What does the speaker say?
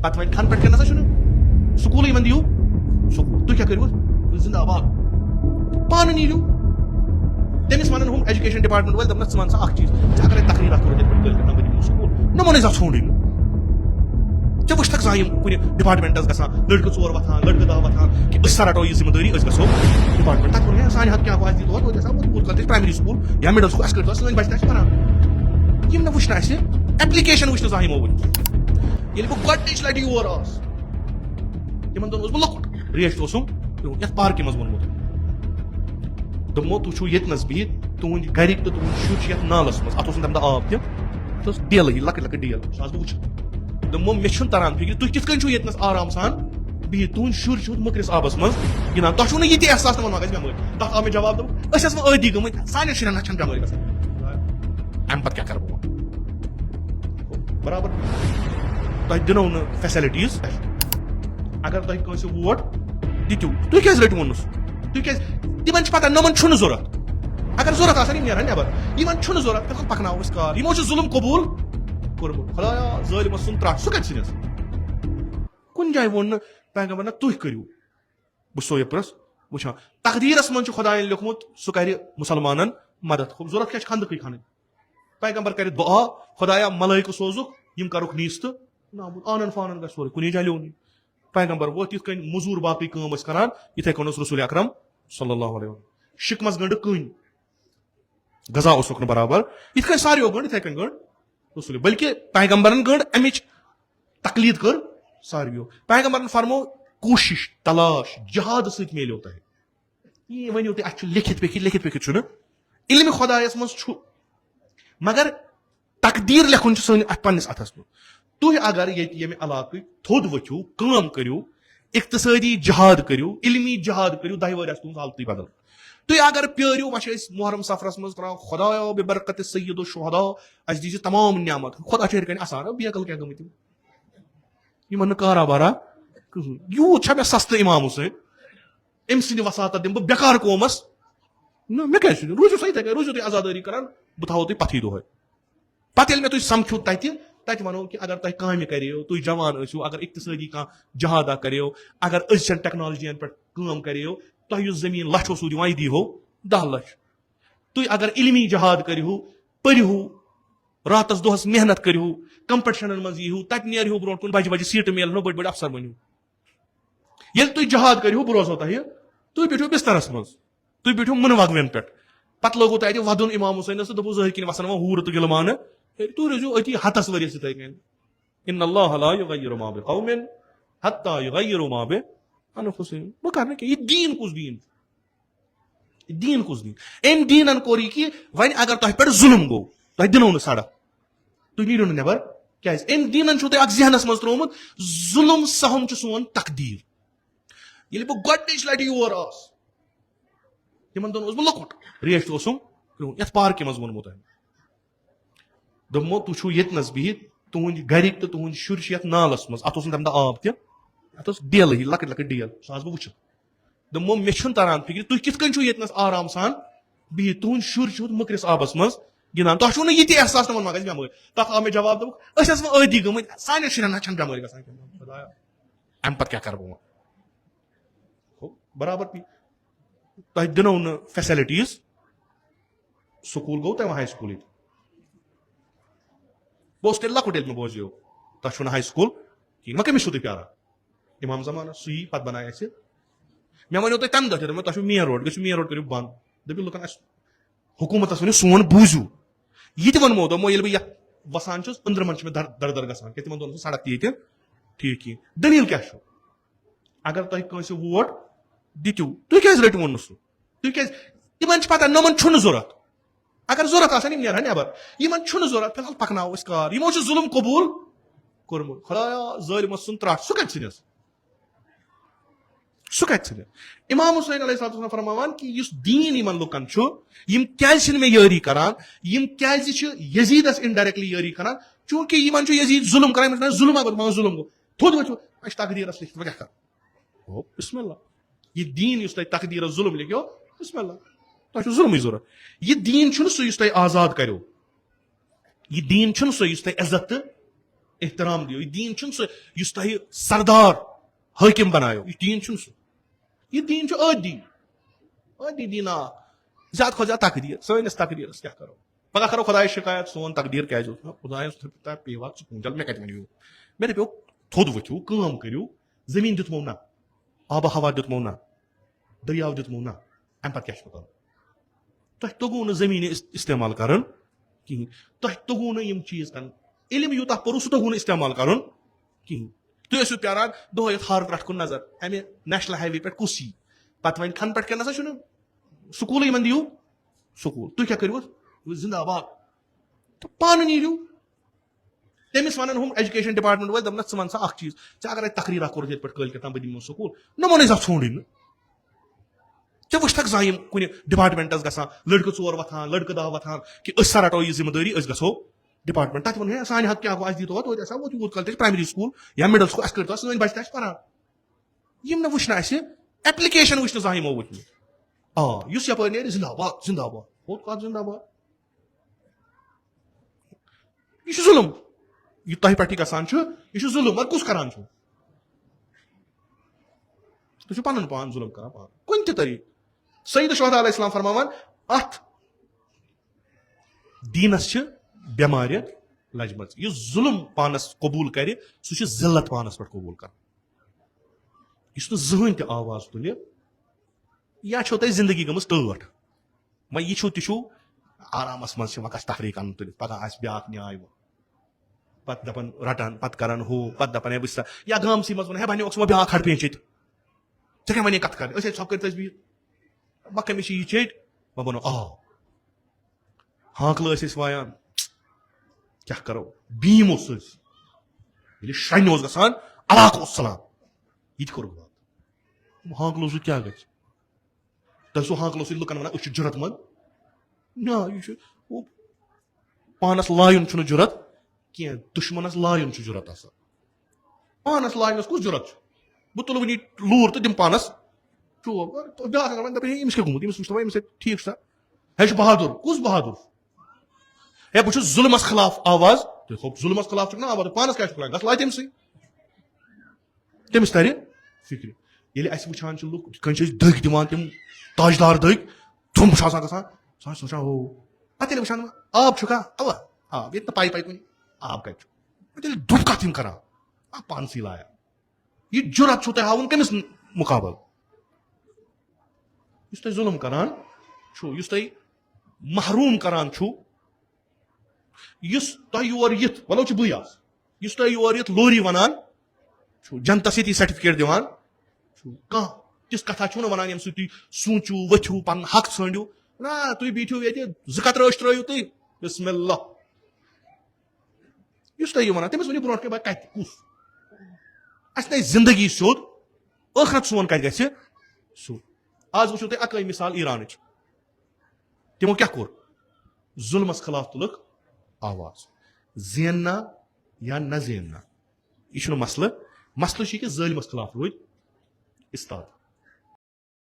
پتہ وۄنۍ کھن پٮ۪ٹھ کٮ۪ن نسا چھُنہٕ سکوٗلٕے یِمن دِیِو سکوٗل تُہۍ کیٛاہ کٔرِو زِندہ آباد پانہٕ نیٖرِو تٔمِس وَنن ہُم ایجوکیشن ڈپارٹمنٹ وٲلۍ دَپنَس ژٕ وَن سا اکھ چیٖز ژےٚ اگرے تقریٖر اکھ کٔرٕتھ یِتھ پٲٹھۍ کٲلکٮ۪تھ بہٕ دِمہٕ سکوٗل نہ وَنٕے زا ژھونٛڈٕے نہٕ ژےٚ وٕچھتھکھ زانٛہہ یِم کُنہِ ڈپارٹمنٹس گژھان لٔڑکہٕ 4 وۄتھان لٔڑکہٕ 10 وۄتھان کہِ أسۍ سا رَٹو یہِ ذمہٕ دٲری أسۍ گژھو ڈپارٹمنٹ تَتھ ووٚن ہے سانہِ حق کیٛاہ گوٚو اَسہِ دی دۄہ توتہِ آسان ووٚتمُت کَتھ پرٛایمری سکوٗل یا مِڈل سکوٗل اَسہِ کٔرۍ تو سٲنۍ بَچہٕ تہِ اَسہِ پَران یِم نہٕ وٕچھنہٕ اَسہِ ایپلِکیشن وٕچھ نہٕ زانٛہہ یِمو وٕنہِ ییٚلہِ بہٕ گۄڈنِچ لَٹہِ یور آس یِمن دۄہن اوسُس بہٕ لۄکُٹ ریشٹ اوسُم یَتھ پارکہِ منٛز ووٚنمُت دوٚپمو تُہۍ چھُو ییٚتنَس بِہِتھ تُہٕنٛدۍ گرِکۍ تہٕ تُہٕنٛدۍ شُرۍ چھِ یَتھ نالَس منٛز اَتھ اوس نہٕ تَمہِ دۄہ آب تہِ اَتھ ٲس ڈیلہٕ یہِ لۄکٕٹ لۄکٕٹ ڈیل سُہ آسہٕ بہٕ وٕچھان دوٚپمو مےٚ چھُنہٕ تران فِکرِ تُہۍ کِتھ کٔنۍ چھِو ییٚتنَس آرام سان بِہِتھ تُہٕنٛدۍ شُرۍ چھِو مٔکرِس آبَس منٛز گِنٛدان تۄہہِ چھُو نہٕ یہِ تہِ احساس تِمن ما گژھِ بٮ۪مٲرۍ تَتھ آو مےٚ جواب دوٚپُکھ أسۍ ٲسۍ وۄنۍ عٲدی گٔمٕتۍ سانٮ۪ن شُرٮ۪ن نہ چھَنہٕ بٮ۪مٲرۍ گژھان اَمہِ پَتہٕ کیٛاہ کَرٕ بہٕ وۄنۍ برابر تۄہہِ دِنو نہٕ فیسَلٹیٖز اگر تۄہہِ کٲنٛسہِ ووٹ دِتِو تُہۍ کیٛازِ رٔٹِوُن نہٕ سُہ تُہۍ کیٛازِ تِمن چھِ پَتہ یِمن چھُنہٕ ضوٚرتھ اگر ضوٚرتھ آسان یِم نیرن نٮ۪بر یِمن چھُنہٕ ضوٚرتھ تیٚلہِ پَکناوو أسۍ کار یِمو چھُ ظُلُم قبوٗل کوٚرمُت خۄدایا ظٲلِمَس سُنٛد ترٛٹھ سُہ کَتہِ ژھٕنٮ۪س کُنہِ جایہِ ووٚن نہٕ پیغمبر نہ تُہۍ کٔرِو بہٕ چھُسو یپرس وٕچھان تقدیٖرس منٛز چھُ خۄداین لیوٗکھمُت سُہ کرِ مُسلمانن مدد ضوٚرتھ کیٛاہ چھِ خندقٕے کھنٕنۍ پیغمبر کرِ دُعا خۄدایا ملٲیکہٕ سوزُکھ یِم کرُکھ نیٖستہٕ آنن فانن گژھِ سورُے کُنی جایہِ لیونٕے پیغمبر ووت یِتھ کٔنۍ موٚزوٗر باقٕے کٲم ٲسۍ کران یِتھٕے کٔنۍ اوس رسول اکرم صلی اللہ علیہ وسلم شِکمس گنڈٕ کٕنۍ غذا اوسُکھ نہٕ برابر یِتھ کٔنۍ ساروِیو گٔنڈ یِتھٕے کٔنۍ گٔنڈ رسول بلکہِ پیغمبرن گٔنڈ امِچ تقلیٖد کٔر ساروِیو پیغمبرن فرمو کوٗشِش تلاش جہاد سۭتۍ میلیو تۄہہِ یہِ ؤنِو تُہۍ اَسہِ چھُ لیکھِتھ پیکھِتھ چھُنہٕ علمِ خۄدایس منٛز چھُ مگر تقدیٖر لیکھُن چھُ سٲنِس اَتھ پننِس اَتھس منٛز تُہۍ اگر ییٚتہِ ییٚمہِ علاقٕکۍ تھوٚد ؤتھِو کٲم کٔرِو اقتصٲدی جہاد کٔرِو علمی جہاد کٔرِو دَہہِ ؤہرۍ آسہِ تُہنٛز حالتٕے بدل تُہۍ اگر پیٲرِو وۄنۍ چھِ أسۍ محرم سفرس منٛز تراو خۄدایا بے برکت سید الشہدا اَسہِ دیٖزِ تمام نعمت خۄدا چھِ ہیٚرِ کَنۍ آسان بیکل کیٛاہ گٔمٕتۍ یِمن نہٕ کارا بارا کٕہٕنۍ یوٗت چھا مےٚ سستہٕ اِمام حُسین أمۍ سٕنٛدِ وساتت دِمہٕ بہٕ بیکار قومس نہ مےٚ کیٛازِ چھُ روٗزِو سا یِتھٕے کٔنۍ روٗزِو تُہۍ آزادٲری کران بہٕ تھاوو تُہۍ پتھٕے دۄہے پتہٕ ییٚلہِ مےٚ تُہۍ سمکھِو تَتہِ وَنو کہِ اگر تۄہہِ کامہِ کریو تُہۍ جوان ٲسِو اگر اقتصٲدی کانٛہہ جہادا کریو اگر أزچٮ۪ن ٹیکنالجین پٮ۪ٹھ کٲم کریو تۄہہِ یُس زٔمیٖن لچھ اوسوٕ دِوان یہِ دیٖہو 10 لچھ تُہۍ اگر علمی جہاد کٔرِہو پٔرِہو راتس دۄہس محنت کٔرِہو کمپٹشنن منٛز ییٖہو تتہِ نیرہو برونٛٹھ کُن بجہِ سیٖٹہٕ میلنو بٔڑۍ بٔڑۍ افسر بٔنِو ییٚلہِ تُہۍ جہاد کٔرِہو بہٕ روزو تۄہہِ تُہۍ بیٖٹھِو بسترس منٛز تُہۍ بیٖٹھِو مُنہٕ وگوٮ۪ن پٮ۪ٹھ پتہٕ لوگوٕ تۄہہِ اَتہِ ودُن اِمام حُسینس تہٕ دوٚپوٕ زٲہِد کِنۍ وسن وۄنۍ ہوٗر تہٕ گِلمانہٕ تُہۍ روٗزِو أتی ہتس ؤرِیس یِتھٕے کٔنۍ اِنَّ اللّٰهَ لَا یُغَیِّرُ مَا بِقَوْمٍ حَتَّىٰ یُغَیِّرُوا مَا بِأَنفُسِہِم بہٕ کرٕ نہٕ کینٛہہ یہِ دیٖن کُس دیٖن دیٖن کُس دیٖن أمۍ دیٖنن کوٚر یہِ کہِ وۄنۍ اگر تۄہہِ پٮ۪ٹھ ظُلُم گوٚو تۄہہِ دِنو نہٕ سڑک تُہۍ نیٖرِو نہٕ نٮ۪بر کیازِ أمۍ دیٖنن چھُو تۄہہِ اکھ ذہنس منٛز ترٛوومُت ظُلُم سہم چھُ سون تقدیٖر ییٚلہِ بہٕ گۄڈنِچ لٹہِ یور آس یِمن دۄہن اوسُس بہٕ لۄکُٹ ریشٹ اوسُم یتھ پارکہِ منٛز ووٚنمو تۄہہِ دوٚپمو تُہۍ چھُو ییٚتنس بِہِتھ تُہٕنٛدۍ گرِکۍ تہٕ تُہٕنٛدۍ شُرۍ چھِ یتھ نالس منٛز اَتھ اوس نہٕ تَمہِ دۄہ آب تہِ اَتھ ٲس ڈیلہٕ ہِی لۄکٕٹ لۄکٕٹ ڈیل سُہ آسہٕ بہٕ وٕچھان دوٚپمو مےٚ چھُنہٕ تران فِکرِ تُہۍ کِتھ کٔنۍ چھِو ییٚتنس آرام سان بِہِتھ تُہٕنٛدۍ شُرۍ چھِو مٔکرِس آبس منٛز گِنٛدان تۄہہِ چھُو نہٕ یہِ تہِ احساس تِمن ما گژھِ بٮ۪مٲرۍ تتھ آو مےٚ جواب دوٚپُکھ أسۍ ٲسۍ وۄنۍ عٲدی گٔمٕتۍ سانٮ۪ن شُرٮ۪ن نہ چھنہٕ بٮ۪مٲرۍ گژھان خۄدایا اَمہِ پتہٕ کیٛاہ کرٕ بہٕ وۄنۍ برابر تۄہہِ دِنو نہٕ فیسلٹیٖز سکوٗل گوٚو تۄہہِ وۄنۍ ہاے سکوٗل ییٚتہِ بہٕ اوسُس تیٚلہِ لۄکُٹ ییٚلہِ مےٚ بوزیو تۄہہِ چھُو نہٕ ہاے سکوٗل کِہیٖنۍ وۄنۍ کٔمِس چھِو تُہۍ پیاران اِمام زمانس سُہ یی پتہٕ بنایہِ اَسہِ مےٚ وَنیو تۄہہِ تَمہِ دۄہ تہِ دوٚپمو تۄہہِ چھُو مین روڈ گٔژھِو مین روڈ کٔرِو بنٛد دٔپِو لُکن اَسہِ حکوٗمتس ؤنِو سون بوٗزِو یہِ تہِ ووٚنمو دوٚپمو ییٚلہِ بہٕ یتھ وسان چھُس أنٛدرٕ چھُ مےٚ در در گژھان کیٛاہ تِمن دۄہن اوس سڑک تہِ ییٚتہِ ٹھیٖک کِہیٖنۍ دٔلیٖل کیٛاہ چھُ اگر تۄہہِ کٲنٛسہِ ووٹ دِتِو تُہۍ کیٛازِ رٔٹِوُن نہٕ سُہ تُہۍ کیٛازِ تِمن چھِ پتہ یِمن چھُنہٕ ضوٚرتھ اگر ضوٚرتھ آسان یِم نیرہن نٮ۪بر یِمن چھُنہٕ ضوٚرتھ فِلحال پکناوو أسۍ کار یِمو چھُ ظُلُم قبوٗل کوٚرمُت خۄدایا ظٲلِمس سُنٛد ترٛٹھ سُہ کتہِ ژھٕنٮ۪س سُہ کتہِ ژھٕنٮ۪س اِمام حُسین علیہ الصلوۃ والسلام فرماوان کہِ یُس دیٖن یِمن لُکن چھُ یِم کیازِ چھِنہٕ مےٚ یٲری کران یِم کیازِ چھِ یزیٖدس اِنڈایریکٹلی یٲری کران چوٗنکہِ یِمن چھُ یزیٖد ظُلُم کران یِمن چھُ ظُلُم اگر ظُلُم گوٚو تھوٚد ؤتھِو اَسہِ چھُ تقدیٖرس لیکھِتھ وۄنۍ کیٛاہ کرٕ بِسمِ اللہ یہِ دیٖن یُس تۄہہِ تقدیٖرس ظُلُم لیکھیو بِسمِ اللہ تۄہہِ چھُو ظُلمٕے ضوٚرتھ یہِ دیٖن چھُنہٕ سُہ یُس تۄہہِ آزاد کریو یہِ دیٖن چھُنہٕ سُہ یُس تۄہہِ عزت تہٕ احترام دیو. یہ دین چھن سو یس تہ سردار حاکم بنایو. یہ دین چھن سو. یہ دین چھ عادی دین. زیادہ کھۄتہٕ زیادہ تقدیر. سٲنِس تقدیرس کیٛاہ کرو. پگہ کرو خدایس شکایت سون تقدیر کیٛازِ اوس. خدایس پیوا ژٕ مےٚ کتہِ ؤنِو. مےٚ دپیو تھوٚد ؤتھِو کٲم کٔرِو. زٔمیٖن دِتمو نہ, آبہٕ ہوا دِتمو نہ, دٔریاو دِتمو نہ, امہِ پتہٕ کیٛاہ چھُ کرُن. تۄہہِ توٚگوٗ نہٕ زٔمیٖنہِ استعمال کرُن کِہینۍ. تۄہہِ توٚگوٗ نہٕ یِم چیٖز کرٕنۍ. علم یوٗتاہ پوٚرُو سُہ توٚگوٗ نہٕ استعمال کرُن کِہینۍ. تُہۍ ٲسِو پیاران دۄہے یتھ ہارٕ پٮ۪ٹھ کُن نظر. امہِ نیشنل ہاے وے پٮ۪ٹھ کُس یی. پتہٕ وۄنۍ کھنہٕ پٮ۪ٹھ کٮ۪ن نسا چھُنہٕ سکوٗلٕے یِمن دِیِو سکوٗل. تُہۍ کیٛاہ کٔرِو زندہ باد تہٕ پانہٕ نیٖرِو. تٔمِس ونن ہُم ایجوکیشن ڈپارٹمنٹ وٲلۍ دپنس ژٕ ون سا اکھ چیٖز. ژےٚ اگر اتہِ تقریٖرا کوٚرُتھ ییٚتہِ پٮ۪ٹھ کٲلۍ کٮ۪تھ بہٕ دِمو سکوٗل نہ ووٚنُے زا ژھونڈٕے نہٕ. ژےٚ وٕچھتھکھ زانٛہہ یِم کُنہِ ڈپارٹمنٹس گژھان لڑکہٕ 4 وۄتھان لڑکہٕ 10 وۄتھان کہِ أسۍ سا رٹو یہِ ذمہٕ دٲری أسۍ گژھو ڈپارٹمنٹ. تتہِ ووٚن ہے سانہِ حق کیٛاہ گوٚو اَسہِ دیٖتو توتہِ آسہِ ہا ووت یوٗت کال تہِ پرایمری سکوٗل یا مِڈل سکوٗل اَسہِ کٔرۍتو سٲنۍ بچہٕ تہِ آسہِ پران. یِم نہٕ وٕچھنہٕ اَسہِ ایپلِکیشن وٕچھنہٕ زانٛہہ یِمو وٕچھمٕژ. یُس یپٲرۍ نیرِ زندہ باد زندہ باد ہوٚت کتھ زندہ باد. یہ چھُ ظُلم. یہ تۄہہِ پٮ۪ٹھ گژھان چھُ یہ چھُ ظُلم. مگر کُس کران چھُ. تُہۍ چھِو پنُن پان ظُلم کران پانہٕ کُنہِ تہِ طریٖقہٕ. سید الشہداء علیہ السلام فرماوان اتھ دیٖنس چھِ بٮ۪مارِ لجمژ. یُس ظُلم پانس قبوٗل کرِ سُہ چھُ ذلت پانس پٮ۪ٹھ قبوٗل کران. یُس نہٕ زٕہٕنۍ تہِ آواز تُلہِ یا چھو تۄہہِ زندگی گٔمٕژ ٹٲٹھ وۄنۍ یہِ چھُو تہِ چھُو آرامس منٛز چھِ وۄنۍ گژھِ تفریٖح کرُن تُلِتھ. پگہہ آسہِ بیاکھ نیاے وۄنۍ پتہٕ دپان رٹان پتہٕ کران ہُہ پتہٕ دپان ہے بہٕ چھُس یا گامسٕے منٛز ونان ہے بنیوکھ وۄنۍ بیاکھ ہڈ پیٖنچ ییٚتہِ ژےٚ کیٛاہ ونے کتھ کرٕنۍ. أسۍ ہے ژھۄپہٕ کٔرِتھ ٲسۍ بِہِتھ وۄنۍ کٔمِس چھِ یہِ چیٚٹۍ. وۄنۍ ووٚنُکھ ہانکلہٕ ٲسۍ أسۍ وایان کیٛاہ کرو. بیٖم اوس أسۍ ییٚلہِ شرٛنہِ اوس گژھان علاقہٕ اوس ژلان. یہِ تہِ کوٚرُکھ بات. ہانکلو سۭتۍ کیٛاہ گژھِ. تۄہہِ اوسوٕ ہانکلو سۭتۍ لُکن ونان أسۍ چھِ جُرت منٛد. نہ یہِ چھُ پانس لایُن چھُنہٕ جُرت کینٛہہ دُشمنس لایُن چھُ جُرت آسان. پانس لاینس کُس جُرت چھُ. بہٕ تُلہٕ وُنی لوٗر تہٕ دِمہٕ پانس چوب. بیاکھ دپان ہے أمِس کیٛاہ گوٚمُت أمِس وٕچھ أمِس ٹھیٖک چھُ سا ہے چھُ بہادُر. کُس بہادُر. ہے بہٕ چھُس ظُلمس خلاف آواز. تُہۍ ظُلمس خلاف چھُکھ نا آواز پانس کیٛاہ چھُکھ لاگان گژھ لاے تٔمسٕے. تٔمِس ترِ فِکرِ. ییٚلہِ اَسہِ وٕچھان چھِ لُکھ یِتھ کٔنۍ چھِ أسۍ دٔگۍ دِوان تِم تاجدار دٔگۍ تھوٚمب چھُ آسان گژھان سُہ چھُ سونچان ہو. پتہٕ ییٚلہِ وٕچھان آب چھُکھا اوا آب ییٚتہِ نہٕ پاے پاے کُنہِ آب کتہِ چھُ. پتہٕ ییٚلہِ دُب کتھ یِم کران پانسٕے لایا. یہِ جُرت چھُو تۄہہِ ہاوُن کٔمِس مُقابل. یُس تۄہہِ ظُلم کران چھُو یُس تۄہہِ محروٗم کران چھُو یُس تۄہہِ یور یِتھ وَلو چھُ بٕے آسہٕ یُس تۄہہِ یور یِتھ لوری ونان چھُو جنتس ییٚتی سرٹِفکیٹ دِوان چھُو کانٛہہ تِژھ کتھا چھُو نہٕ ونان ییٚمہِ سۭتۍ تُہۍ سوٗنچِو ؤتھِو پنُن حق ژھٲنڈِو. نہ تُہۍ بیٖٹھِو ییٚتہِ 2 قطرٕ ترٲیِو تُہۍ بسم اللہ. یُس تۄہہِ یہِ ونان تٔمِس ؤنِو برونٛٹھ کَنۍ کتہِ کُس. اَسہِ نَے زندگی سیوٚد ٲخرت سون کتہِ گژھِ سیوٚد. آز وٕچھِو تُہۍ اکٲے مثال ایرانٕچ. تِمو کیٛاہ کوٚر ظُلمس خلاف تُلُکھ آواز. زیننا یا نہ زیننا یہِ چھُنہٕ مسلہٕ. مسلہٕ چھُ یہِ کہِ ظٲلمس خلاف روٗدۍ اِستاد.